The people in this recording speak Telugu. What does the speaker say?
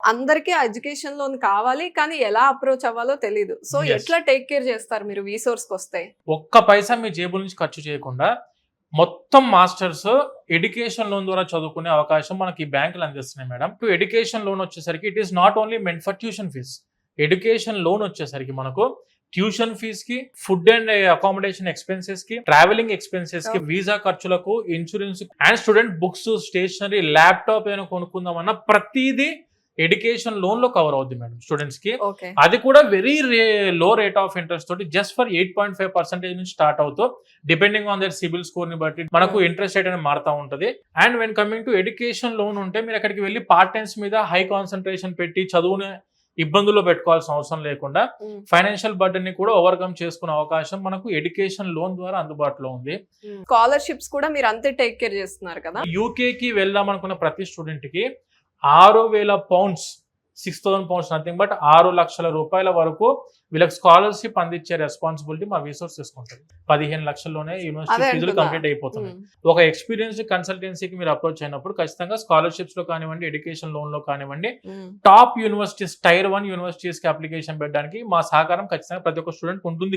అందరికీ ఎడ్యుకేషన్ లోన్ కావాలి, కానీ ఎలా అప్రోచ్ అవ్వాలో తెలీదు. So Yes. ఎట్లా టేక్ కేర్ చేస్తారు మీరు వీసోర్స్ కి వస్తే? ఒక్క పైసా మీ జేబుల నుంచి ఖర్చు చేయకుండా మొత్తం మాస్టర్స్ ఎడ్యుకేషన్ లోన్ ద్వారా చదువుకునే అవకాశం మనకి ఈ బ్యాంకులు అందిస్తున్నాయి మేడం. టు ఎడ్యుకేషన్ లోన్ వచ్చేసరికి it is not only meant for tuition fees. Education loan వచ్చేసరికి మనకు ట్యూషన్ ఫీజ్ కి, ఫుడ్ అండ్ అకామిడేషన్ ఎక్స్పెన్సెస్ కి, ట్రావెలింగ్ ఎక్స్పెన్సెస్ కి, వీసా ఖర్చులకు, insurance and student books, stationery, laptop ఏమైనా కొనుక్కుందామన్నా ప్రతిదీ ఎడ్యుకేషన్ లోన్ లో కవర్ అవుద్ది మేడం స్టూడెంట్స్ కి. ఓకే. అది కూడా very low rate of interest తోటి జస్ట్ ఫర్ 8.5% నుంచి స్టార్ట్ అవుతూ depending on their CIBIL score ని బట్టి మనకు ఇంట్రెస్ట్ రేట్ అనేది మారుతా ఉంటది. And when coming to education loan ఉంటే మీరు అక్కడికి వెళ్ళి పార్ట్ టైమ్స్ మీద హై కాన్సన్ట్రేషన్ పెట్టి చదువుని ఇబ్బందుల్లో పెట్టుకోవాల్సిన అవసరం లేకుండా ఫైనాన్షియల్ బర్డెన్ ని కూడా ఓవర్కమ్ చేసుకునే అవకాశం మనకు ఎడ్యుకేషన్ లోన్ ద్వారా అందుబాటులో ఉంది. స్కాలర్షిప్స్ కూడా మీరు అంతే టేక్ కేర్ చేస్తున్నారు కదా? యూకే కి వెళ్దాం అనుకున్న ప్రతి స్టూడెంట్ కి 6,000 pounds, 6,000 pounds నథింగ్ బట్ 6 లక్షల రూపాయల వరకు వీళ్ళకి స్కాలర్షిప్ అందించే రెస్పాన్సిబిలిటీ మా వీసోర్స్ తీసుకుంటుంది. 15 లక్షల్లోనే యూనివర్సిటీ ఫీజులు కంప్లీట్ అయిపోతున్నాయి. ఒక ఎక్స్పీరియన్స్డ్ కన్సల్టెన్సీకి మీరు అప్రోచ్ అయినప్పుడు ఖచ్చితంగా స్కాలర్షిప్స్ లో కానివ్వండి, ఎడ్యుకేషన్ లోన్ లో కానివ్వండి, టాప్ యూనివర్సిటీస్, Tier 1 యూనివర్సిటీస్ కి అప్లికేషన్ పెట్టడానికి మా సహకారం ఖచ్చితంగా ప్రతి ఒక్క స్టూడెంట్ ఉంటుంది